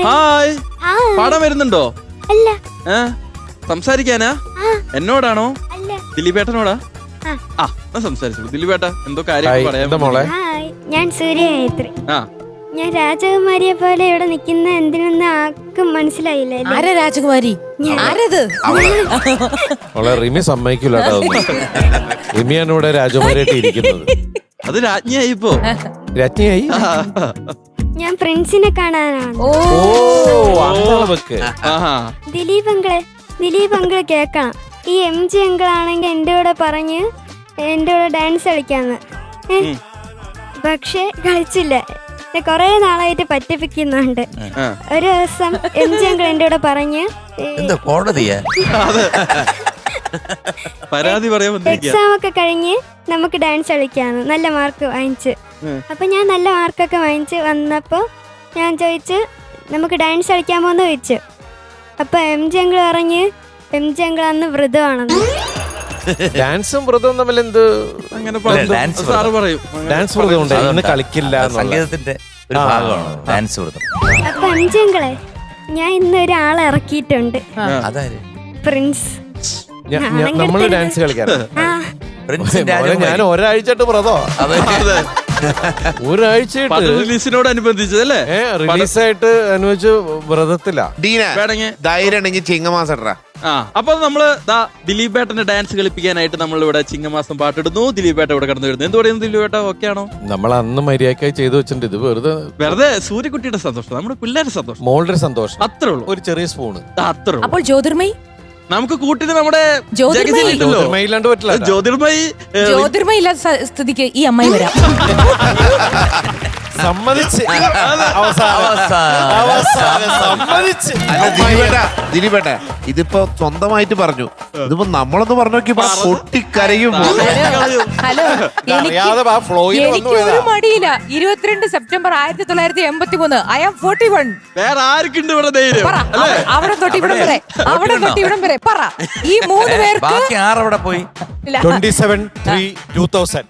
Hi. പാടാൻ വരുന്നുണ്ടോ? സംസാരിക്കാനാ? എന്നോടാണോ? ദിലീപേട്ടനോടാ? സംസാരിച്ചു. ദിലീപേട്ട എന്തോ കാര്യം പറയാൻ. ഞാൻ സൂര്യഗായത്രി. ഞാൻ രാജകുമാരിയെ പോലെ ഇവിടെ നിൽക്കുന്ന എന്തിനെന്ന് ആർക്കും മനസ്സിലായില്ല. ആരാ രാജകുമാരി? ആരത്? റിമി സമ്മതിക്കില്ല. റിമിയാണ് ഇവിടെ രാജകുമാരിയായിട്ട് ഇരിക്കുന്നത്. അത് രാജ്ഞിയായി ഇപ്പോ. രാജ്ഞിയായി. ഞാൻ പ്രിൻസിനെ കാണാനാണ്. ദിലീപ് അങ്കിള് കേക്കണം. ഈ MG അങ്കിളാണെങ്കിൽ എന്റെ കൂടെ പറഞ്ഞ് എന്റെ കൂടെ ഡാൻസ് കളിക്കാന്ന്. പക്ഷെ കളിച്ചില്ല. കൊറേ നാളായിട്ട് പറ്റിപ്പിക്കുന്നുണ്ട്. ഒരു ദിവസം MG അങ്കിൾ എന്റെ കൂടെ പറഞ്ഞ് എക്സാം ഒക്കെ കഴിഞ്ഞ് നമുക്ക് ഡാൻസ് കളിക്കാന്ന്. നല്ല മാർക്ക് വാങ്ങിച്ച്. അപ്പൊ ഞാൻ നല്ല മാർക്കൊക്കെ വാങ്ങിച്ച് വന്നപ്പോ ഞാൻ ചോദിച്ചു നമുക്ക് ഡാൻസ് കളിക്കാമോന്ന് ചോദിച്ചു. അപ്പൊ MG അങ്കിൾ പറഞ്ഞ് MG അങ്കിൾ അന്ന് വ്രതമാണെന്ന്. ഡാൻസും വ്രതവും തമ്മിൽ എന്ത്? ഡാൻസ് വ്രതമുണ്ട്, ഇന്ന് കളിക്കില്ല. സംഗീതത്തിന്റെ ഒരു ഭാഗമാണ് ഡാൻസ് വ്രതം. അപ്പൊ MG അങ്കിളെ ഞാൻ ഇന്ന് ഒരാളെ ഇറക്കിയിട്ടുണ്ട്. പ്രിൻസ്. നമ്മള് ഡാൻസ് കളിക്കാൻ ഞാൻ ഒരാഴ്ചയായിട്ട് വ്രതോ. റിലീസിനോടനുബന്ധിച്ചതല്ലേ? റിലീസായിട്ട് അനുവദിച്ചു വ്രതത്തില്ല. ചിങ്ങമാസം. അപ്പൊ നമ്മള് ദിലീപേട്ടന്റെ ഡാൻസ് കളിപ്പിക്കാനായിട്ട് നമ്മൾ ഇവിടെ ചിങ്ങമാസം പാട്ടിടുന്നു. ദിലീപേട്ട ഇവിടെ കടന്നു വരുന്നു. എന്ത് പറയുന്നു ദിലീപേട്ട? ഓക്കെ ആണോ? നമ്മൾ അന്ന് മര്യാദക്കായി ചെയ്തു വെച്ചിട്ടുണ്ട്. ഇത് വെറുതെ സൂര്യകുട്ടിയുടെ സന്തോഷം, നമ്മുടെ പിള്ളേരുടെ സന്തോഷം, മോളുടെ സന്തോഷം. അത്രേ ഉള്ളൂ. ഒരു ചെറിയ സ്പൂണ് അത്രേ ഉള്ളൂ. അപ്പോൾ ജ്യോതിർമയി നമുക്ക് കൂട്ടിന് നമ്മുടെ ജ്യോതിർമയി ഇല്ലാത്ത സ്ഥിതിക്ക് ഈ അമ്മായി വരാം. സമ്മതിച്ച്. ദിലീപേട്ട ഇതിപ്പോ സ്വന്തമായിട്ട് പറഞ്ഞു. ഇതിപ്പോ നമ്മളൊന്ന് പറഞ്ഞു നോക്കി പൊട്ടിക്കരയും. ഹലോ, എനിക്ക് ഒരു മടിയില്ല. 22 സെപ്റ്റംബർ 1983. I am 41. വേറെ ആർക്കുണ്ട് ഇവിടെ ധൈര്യം? അവിടെ തൊട്ട് ഇവിടം വരെ, അവിടെ തൊട്ട് ഇവിടം വരെ പറ. ഈ 3 പേർക്ക് 6 പോയി. 27/3/2000.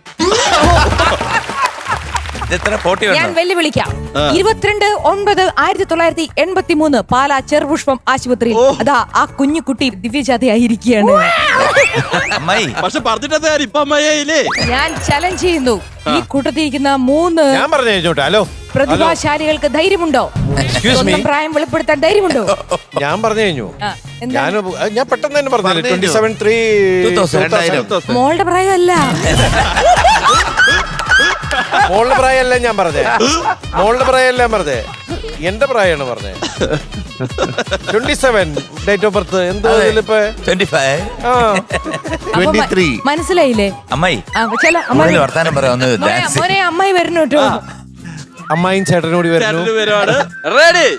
ഞാൻ വെല്ലുവിളിക്കാം. 22/9/1983 പാലാ ചെറുപുഷ്പം ആശുപത്രിയിൽ അതാ ആ കുഞ്ഞുകുട്ടി ദിവ്യജാതയായിരിക്കുകയാണ്. ഞാൻ ചലഞ്ച് ചെയ്യുന്നു. ഈ കൂട്ടത്തിരിക്കുന്ന 3 പ്രതിഭാശാലികൾക്ക് ധൈര്യമുണ്ടോ? സ്വന്തം പ്രായം വെളിപ്പെടുത്താൻ ധൈര്യമുണ്ടോ? ഞാൻ പറഞ്ഞു കഴിഞ്ഞു. ഞാൻ പെട്ടെന്ന് തന്നെ പറഞ്ഞു 27/3/2000. മോളുടെ പ്രായമല്ല. മോളുടെ പ്രായമല്ല ഞാൻ പറഞ്ഞേ. മോളുടെ പ്രായമല്ല ഞാൻ പറഞ്ഞേ. എന്റെ പ്രായമാണ് പറഞ്ഞേ. 27 ഡേറ്റ് ഓഫ് ബർത്ത്. എന്തോ 23. മനസ്സിലായില്ലേ അമ്മായി? വർത്താനം പറയാം. അമ്മായി വരുന്നു കേട്ടോ. അമ്മായും ചേട്ടനോട് വരുന്നു. റെഡി.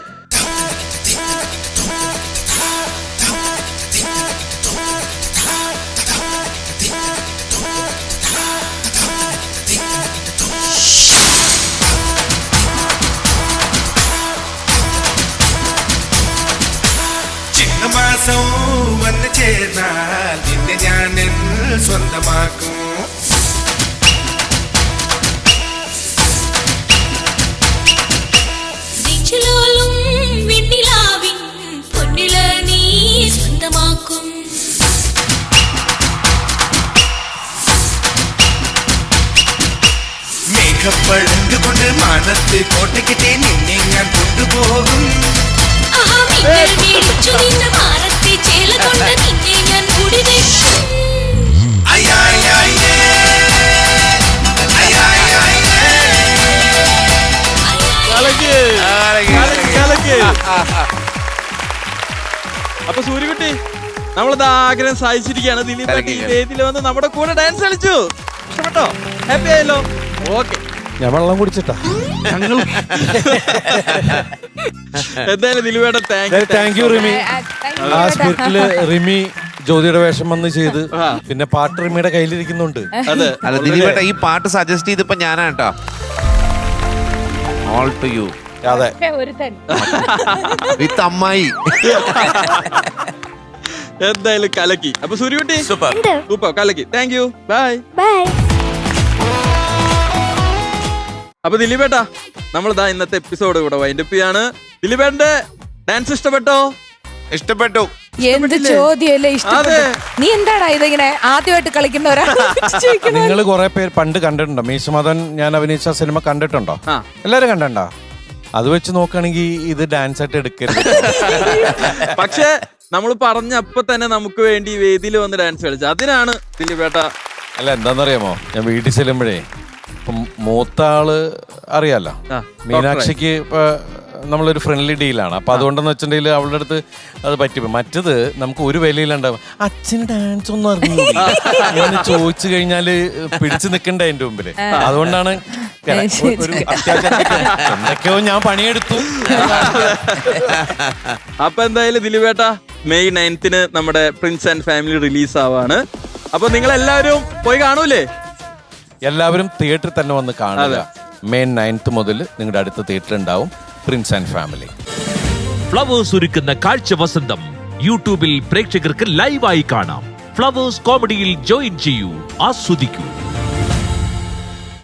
വന്നു ചേർന്നാൽ നിന്നെ ഞാൻ സ്വന്തമാക്കും. മേഘപ്പഴങ്കുകൊണ്ട് മാനത്ത് കോട്ടയ്ക്കിട്ടേ നിന്നെ ഞാൻ കൊണ്ടുപോകും. അപ്പൊ സൂര്യകുട്ടി നമ്മളത് ആഗ്രഹം സാധിച്ചിരിക്കുകയാണ്. ദിലീപ് വേദിയിൽ വന്ന് നമ്മുടെ കൂടെ ഡാൻസ് കളിച്ചു. ഇഷ്ടപ്പെട്ടോ? ഹാപ്പി ആയല്ലോ? ഓക്കെ. ഞാൻ വെള്ളം കുടിച്ചിട്ടാ. എന്തായാലും ദിലീപേട്ട താങ്ക് യു റിമി. ആ സ്പിരിറ്റില് റിമി ജ്യോതിയുടെ വേഷം വന്ന് ചെയ്ത് പിന്നെ പാട്ട് റിമിയുടെ കയ്യിലിരിക്കുന്നുണ്ട്. അല്ല ദിലീപേട്ട ഈ പാട്ട് സജസ്റ്റ് ചെയ്തപ്പോ ഞാനാ കേട്ടോ. All to you. അതെ, വിത്ത് അമ്മായി. എന്തായാലും കലക്കി. അപ്പൊ സൂര്യകുട്ടി സൂപ്പർ കലക്കി. Thank you. ബൈ. അപ്പൊ ദിലീപേട്ടാ നമ്മളിതാ ഇന്നത്തെ എപ്പിസോഡ് ഇവിടെ വൈൻഡപ്പ് ചെയ്യാണ്. ദിലീപേട്ടന്റെ ഡാൻസ് ഇഷ്ടപ്പെട്ടോ? ഇഷ്ടപ്പെട്ടു. എന്ത് ചോദ്യമല്ലേ ഇഷ്ടപ്പെട്ടു. അതെ. നീ എന്താടാ ഇതിങ്ങനെ ആദ്യമായിട്ട് കളിക്കുന്നവരാ നിങ്ങൾ കുറെ പേര് പണ്ട് കണ്ടിട്ടുണ്ടോ? മീശമാധവൻ ഞാൻ അഭിനയിച്ച സിനിമ കണ്ടിട്ടുണ്ടോ? ആ. എല്ലാരും കണ്ടോ? അത് വെച്ച് നോക്കുകയാണെങ്കിൽ ഇത് ഡാൻസ് ആയിട്ട് എടുക്കരുത്. പക്ഷെ നമ്മൾ പറഞ്ഞപ്പോ തന്നെ നമുക്ക് വേണ്ടി വേദിയിൽ വന്ന് ഡാൻസ് കളിച്ചു. അതിനാണ് ദിലീപേട്ട. അല്ല എന്താന്നറിയാമോ, ഞാൻ വീട്ടിൽ ചെല്ലുമ്പോഴേ ഇപ്പം മൂത്ത ആള് അറിയാലോ, ആ, മീനാക്ഷിക്ക് ഇപ്പൊ നമ്മളൊരു ഫ്രണ്ട്ലി ഡീലാണ്. അപ്പൊ അതുകൊണ്ടെന്ന് വെച്ചിട്ടുണ്ടെങ്കിൽ അവളുടെ അടുത്ത് അത് പറ്റിപ്പോ. മറ്റത് നമുക്ക് ഒരു വിലയിലുണ്ടാവും, അച്ഛന് ഡാൻസ് ഒന്നും അറിഞ്ഞില്ല അങ്ങനെ ചോദിച്ചു കഴിഞ്ഞാല് പിടിച്ചു നിൽക്കണ്ടേ എന്റെ മുമ്പില്. അതുകൊണ്ടാണ് ഒരു അത്യാവശ്യം എന്തൊക്കെയോ ഞാൻ പണിയെടുത്തു. അപ്പൊ എന്തായാലും ദിലീപേട്ട May 9th നമ്മുടെ പ്രിൻസ് ആൻഡ് ഫാമിലി റിലീസ് ആവാണ്. അപ്പൊ നിങ്ങൾ എല്ലാവരും പോയി കാണൂലേ? എല്ലാവരും തിയേറ്ററിൽ തന്നെ വന്ന് കാണുക. May 9th മുതൽ നിങ്ങളുടെ അടുത്ത തിയേറ്റർ ഉണ്ടാവും പ്രിൻസ് ആൻഡ് ഫാമിലി. ഫ്ലവേഴ്സ് ഒരുക്കുന്ന കാഴ്ച വസന്തം യൂട്യൂബിൽ പ്രേക്ഷകർക്ക് ലൈവായി കാണാം. ഫ്ലവേഴ്സ് കോമഡിയിൽ ജോയിൻ ചെയ്യൂ, ആസ്വദിക്കൂ.